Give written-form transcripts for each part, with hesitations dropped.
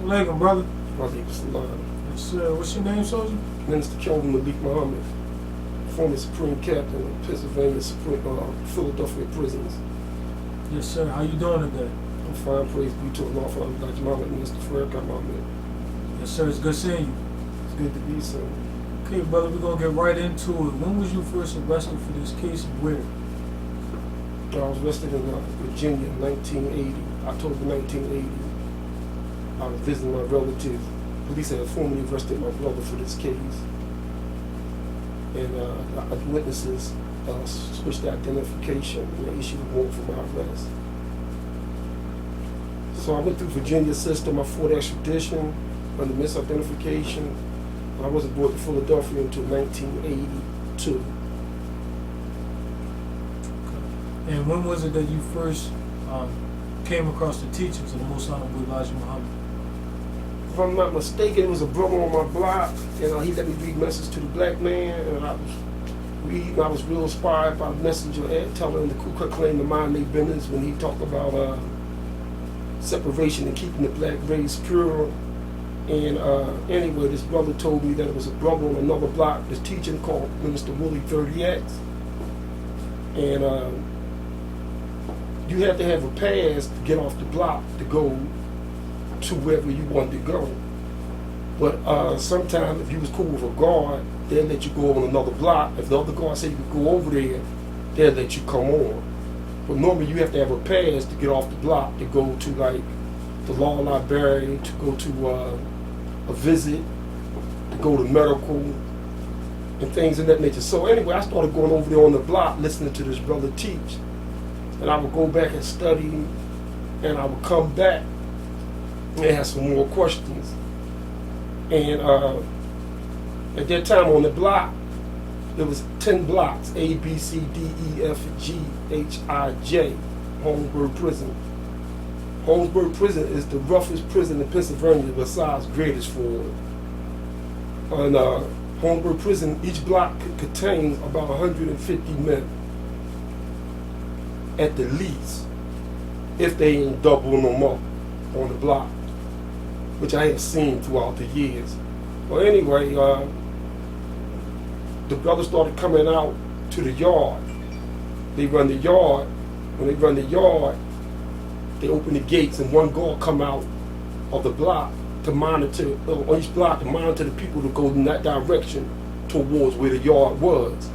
Assalamu alaikum, brother. Malik Salam. Yes, sir. What's your name, soldier? Minister Kelvin Malik, former Supreme Captain of Pennsylvania Philadelphia prisons. Yes, sir. How you doing today? I'm fine, praise be to Allah for Dr. Malik, Mr. Farrakhan Muhammad. Yes, sir. It's good seeing you. It's good to be so. Okay, brother, we're going to get right into it. When was you first arrested for this case and where? I was arrested in Virginia in 1980, October 1980. I was visiting my relatives. Police had formally arrested my brother for this case. And the witnesses switched the identification and they issued a warrant for my arrest. So I went through Virginia system. I fought extradition under misidentification. I wasn't brought to Philadelphia until 1982. And when was it that you first came across the teachings of the Most Honorable Elijah Muhammad? If I'm not mistaken, it was a brother on my block, and he let me read Message to the Black Man, and I was reading. I was real inspired by the message of telling the Ku Klux Klan to mind their business when he talked about separation and keeping the black race pure. And anyway, this brother told me that it was a brother on another block, this teaching called Minister Willie 30X. And you have to have a pass to get off the block to go to wherever you wanted to go. But sometimes if you was cool with a guard, they'll let you go on another block. If the other guard said you could go over there, they'll let you come on. But normally you have to have a pass to get off the block to go to like the law library, to go to a visit, to go to medical, and things of that nature. So anyway, I started going over there on the block, listening to this brother teach. And I would go back and study, and I would come back and have some more questions. And at that time on the block, there was 10 blocks, A, B, C, D, E, F, G, H, I, J, Holmesburg Prison. Holmesburg Prison is the roughest prison in Pennsylvania besides Greatest-Ford. And Holmesburg Prison, each block contains about 150 men at the least, if they ain't doubling them up on the block, which I have seen throughout the years. Well, anyway, the brothers started coming out to the yard. They run the yard. When they run the yard, they open the gates and one guard come out of the block to monitor, on each block to monitor the people to go in that direction towards where the yard was.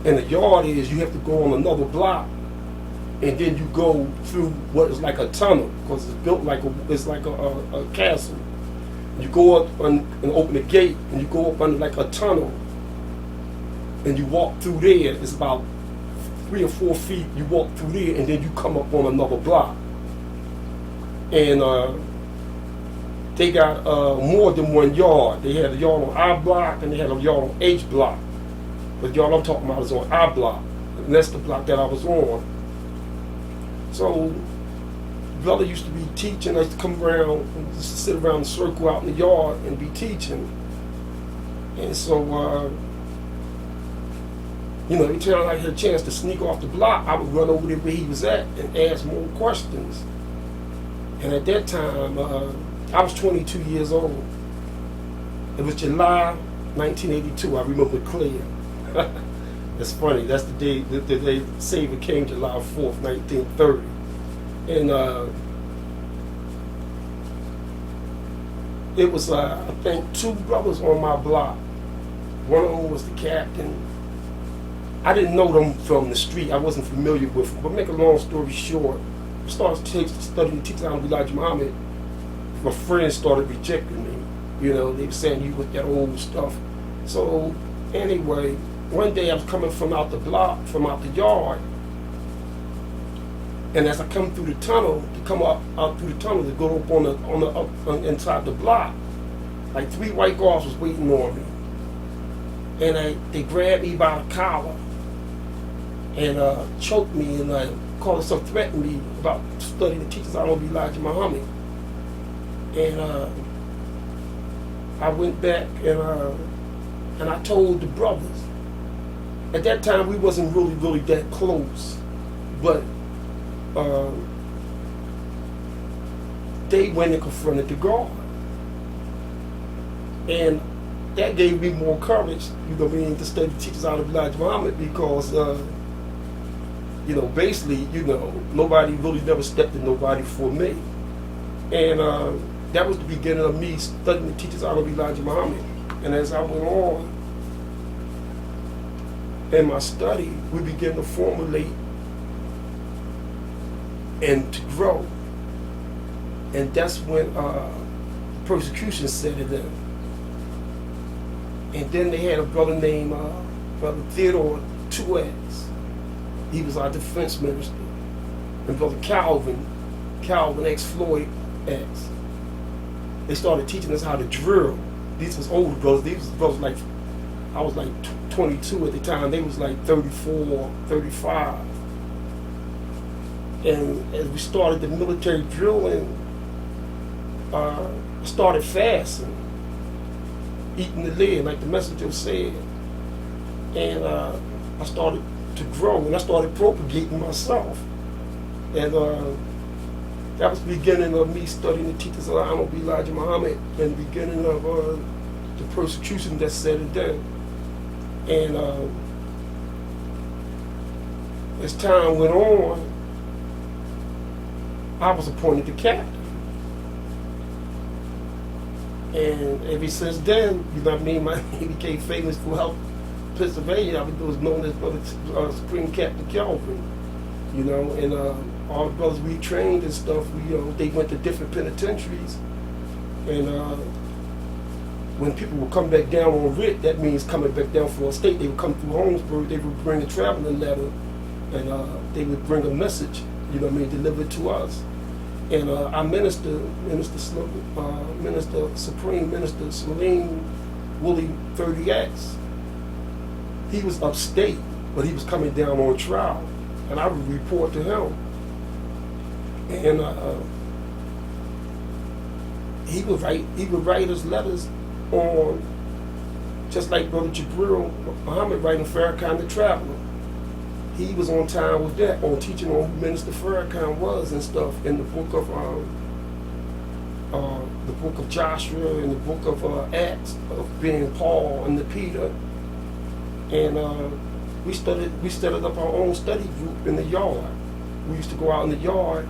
And the yard is, you have to go on another block and then you go through what is like a tunnel, because it's built like a castle. You go up and open the gate, and you go up under like a tunnel, and you walk through there. It's about 3 or 4 feet. You walk through there, and then you come up on another block. And they got more than one yard. They had a yard on I block, and they had a yard on H block. But the yard I'm talking about is on I block, and that's the block that I was on. So, brother used to be teaching. I used to come around and just sit around the circle out in the yard and be teaching. And so, every time I had a chance to sneak off the block, I would run over there where he was at and ask more questions. And at that time, I was 22 years old. It was July 1982. I remember clear. It's funny. That's the day the Savior came, July 4th, 1930. And it was, I think, 2 brothers on my block. One of them was the captain. I didn't know them from the street. I wasn't familiar with them. But make a long story short, I started studying the teaching of Elijah Muhammad. My friends started rejecting me. They were saying you with that old stuff. So anyway, one day I was coming from out the block, from out the yard, and as I come through the tunnel, to come up out through the tunnel to go up on inside the block, like 3 white guards was waiting on me, and they grabbed me by the collar and choked me and called some threatened me about studying the teachings of Elijah Muhammad. And I went back and I told the brothers. At that time, we wasn't really that close, but they went and confronted the guard. And that gave me more courage, you know what I mean, to study the teachings out of Elijah Muhammad because, you know, basically, you know, nobody really never stepped in nobody for me. And that was the beginning of me studying the teachings out of Elijah Muhammad. And as I went on in my study, we began to formulate and to grow. And that's when persecution set it in. And then they had a brother named Brother Theodore X. He was our defense minister. And Brother Kelvin X X. They started teaching us how to drill. These was older brothers. These was brothers like, I was like 22 at the time. They was like 34, 35. And as we started the military drilling, I started fasting, eating the lead, like the messenger said. And I started to grow, and I started propagating myself. And that was the beginning of me studying the teachings of Honorable Elijah Muhammad, and the beginning of the persecution that set it down. And as time went on, I was appointed the captain. And ever since then, you know what I mean, my name became famous throughout Pennsylvania. I was known as Brother Supreme Captain Kelvin, you know, and all the brothers we trained and stuff, they went to different penitentiaries. And when people would come back down on writ, that means coming back down for a state. They would come through Holmesburg, they would bring a traveling letter, and they would bring a message, you know what I mean, delivered to us. And our Supreme Minister Salim Willie 30X, he was upstate, but he was coming down on trial, and I would report to him. And he would write us letters on, just like Brother Jabril Muhammad writing Farrakhan the Traveler. He was on time with that, on teaching on who Minister Farrakhan was and stuff in the book of Joshua and the book of Acts, of being Paul and the Peter. And we started up our own study group in the yard. We used to go out in the yard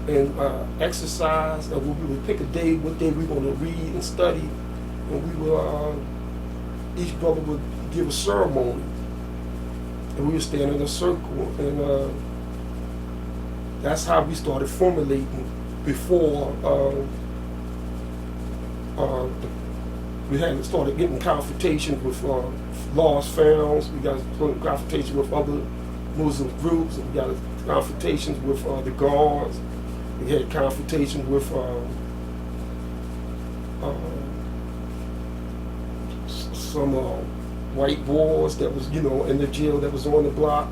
and exercise, and we would pick a day, what day we were going to read and study, and we would, each brother would give a ceremony. And we would stand in a circle, and that's how we started formulating before we had started getting confrontations with lost founds. We got confrontations with other Muslim groups, and we got confrontations with the guards. We had confrontations with some white boys that was, in the jail that was on the block.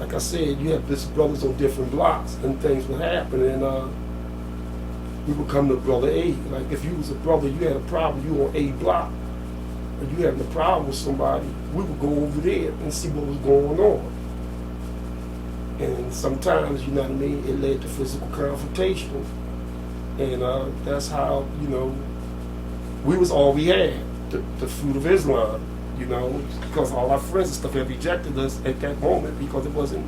Like I said, you have this brothers on different blocks, and things would happen, and we would come to Brother A. Like if you was a brother, you had a problem, you on A block, and you having a problem with somebody, we would go over there and see what was going on. And sometimes, you know what I mean, it led to physical confrontation. And that's how, we was all we had, the fruit of Islam, because all our friends and stuff had rejected us at that moment because it wasn't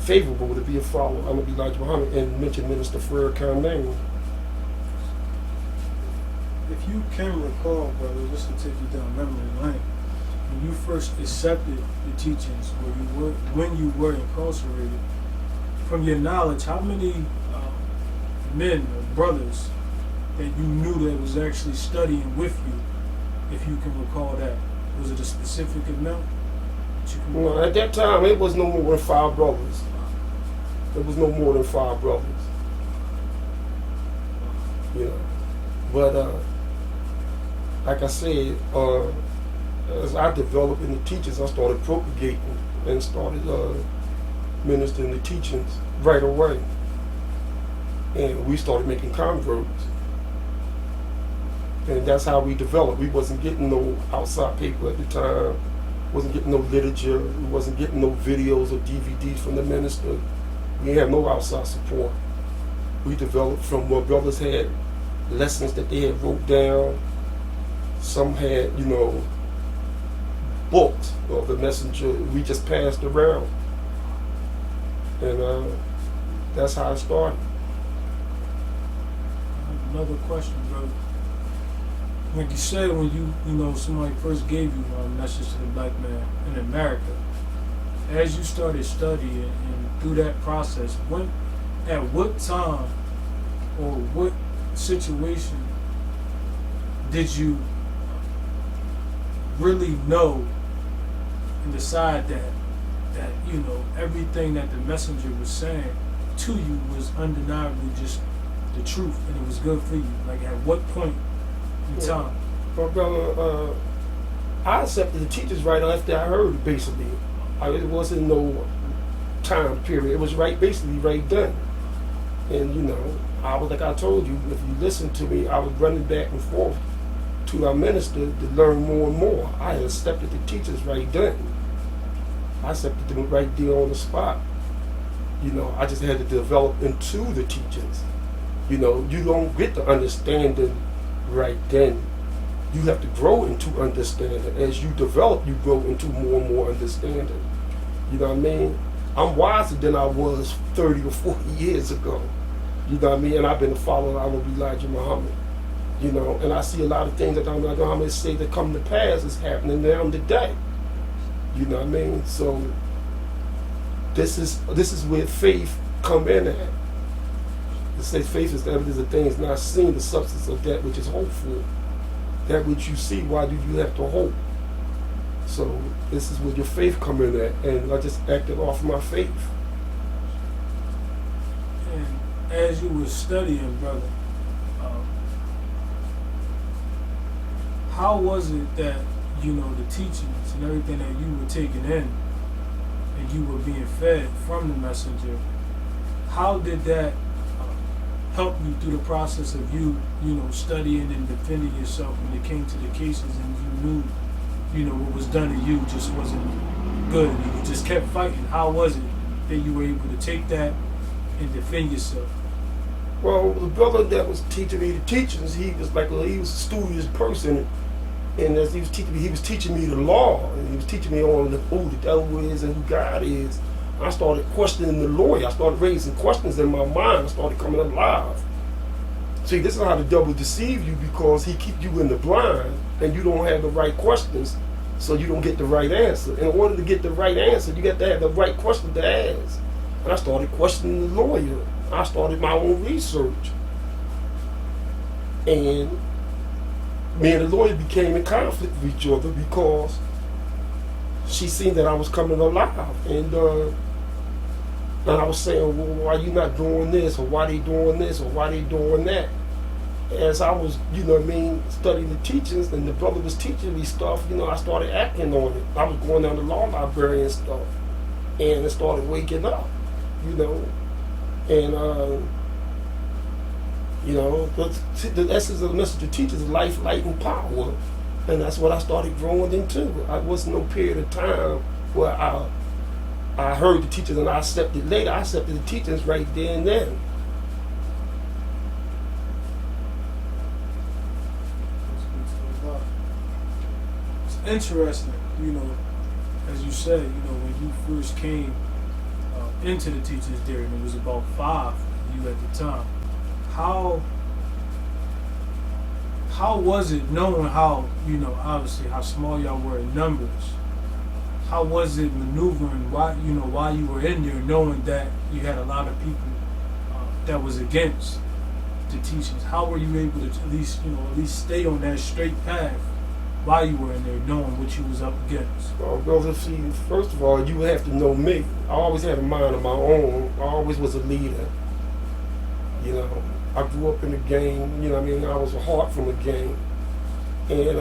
favorable to be a follower of Elijah Muhammad and mention Minister Farrakhan name. If you can recall, brother, just to take you down memory lane, when you first accepted the teachings, when you were incarcerated, from your knowledge, how many men or brothers that you knew that was actually studying with you, if you can recall that? Was it a specific amount? Well, at that time, it was no more than 5 brothers. There was no more than 5 brothers. But like I said, as I developed in the teachings, I started propagating and started ministering the teachings right away. And we started making converts. And that's how we developed. We wasn't getting no outside paper at the time, wasn't getting no literature, we wasn't getting no videos or DVDs from the minister. We had no outside support. We developed from what brothers had lessons that they had wrote down. Some had, books of the messenger we just passed around. And that's how it started. Another question, brother. Like you said, when somebody first gave you a message to the black man in America, as you started studying and through that process, at what time or what situation did you really know and decide that everything that the messenger was saying to you was undeniably just the truth and it was good for you? Like, at what point in time? Well, brother, I accepted the teachers right after I heard it, basically. It wasn't no time period. It was basically right then. And, I was, like I told you, if you listen to me, I was running back and forth to our minister to learn more and more. I accepted the teachers right then. I accepted them right there on the spot. I just had to develop into the teachings. You don't get the understanding right then. You have to grow into understanding. As you develop, you grow into more and more understanding. You know what I mean? I'm wiser than I was 30 or 40 years ago. You know what I mean? And I've been a follower of Elijah Muhammad. And I see a lot of things that Elijah Muhammad say that come to pass is happening now today. You know what I mean? So this is where faith come in at. It says faith is the evidence of things not seen, the substance of that which is hopeful. That which you see, why do you have to hope? So this is where your faith come in at, and I just acted off my faith. And as you were studying, brother, how was it that the teachings and everything that you were taking in and you were being fed from the messenger, how did that help you through the process of you studying and defending yourself when it came to the cases and you knew what was done to you just wasn't good and you just kept fighting? How was it that you were able to take that and defend yourself? Well, the brother that was teaching me the teachings, he was a studious person. And as he was teaching me the law, and he was teaching me on who the devil is and who God is. I started questioning the lawyer. I started raising questions in my mind. I started coming alive. See, this is how the devil deceive you, because he keep you in the blind and you don't have the right questions, so you don't get the right answer. In order to get the right answer, you got to have the right question to ask. And I started questioning the lawyer. I started my own research. And me and the lawyer became in conflict with each other because she seen that I was coming alive. And I was saying, well, why you not doing this? Or why they doing this? Or why they doing that? As I was, studying the teachings, and the brother was teaching me stuff, I started acting on it. I was going down the law library and stuff. And it started waking up, And, but the essence of the message of teachers is life, light, and power. And that's what I started growing into. I wasn't no period of time where I heard the teachers and I accepted later. I accepted the teachings right there and then. It's interesting, as you said, when you first came into the teachers there, and it was about 5 of you at the time. How was it, knowing how, obviously how small y'all were in numbers? How was it maneuvering while you were in there, knowing that you had a lot of people that was against the teachings? How were you able to at least stay on that straight path while you were in there, knowing what you was up against? Well, brother, see, first of all, you have to know me. I always had a mind of my own. I always was a leader. I grew up in the game, I was a heart from the game. And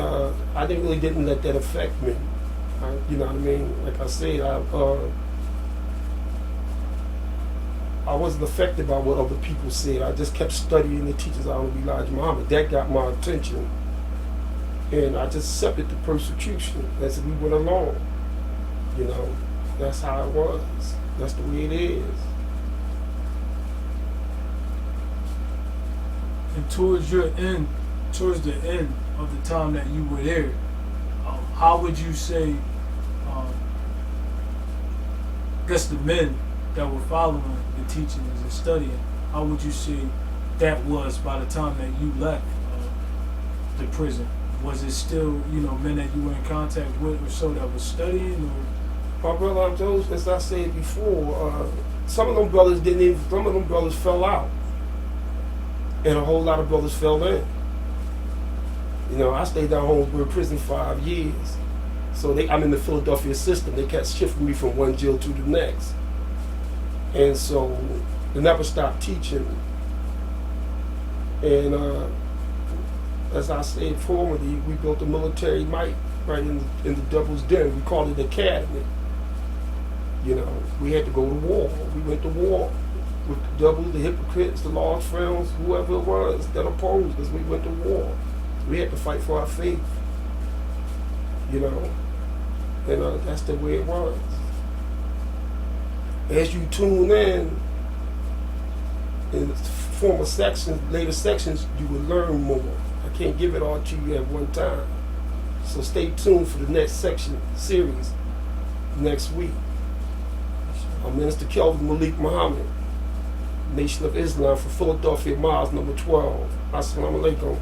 I didn't let that affect me. Like I said, I wasn't affected by what other people said. I just kept studying the teachings of Elijah Muhammad. That got my attention. And I just accepted the persecution as we went along. That's how it was. That's the way it is. And towards the end of the time that you were there, how would you say, I guess the men that were following the teachings and studying, how would you say that was by the time that you left the prison? Was it still, men that you were in contact with or so that was studying? Or? My brother, I'm told, as I said before, some of them brothers some of them brothers fell out. And a whole lot of brothers fell in. I stayed down Holmesburg prison 5 years. So I'm in the Philadelphia system. They kept shifting me from one jail to the next. And so they never stopped teaching. And as I said formerly, we built a military might right in the Devil's Den. We called it Academy. We had to go to war. We went to war with the devil, the hypocrites, the lost friends, whoever it was that opposed us. We went to war. We had to fight for our faith. And that's the way it was. As you tune in the former sections, later sections, you will learn more. I can't give it all to you at one time. So stay tuned for the next section series next week. I'm Minister Kelvin Malik Muhammad, Nation of Islam for Philadelphia, miles number 12. Assalamu alaikum.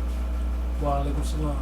Wa alaikum salam.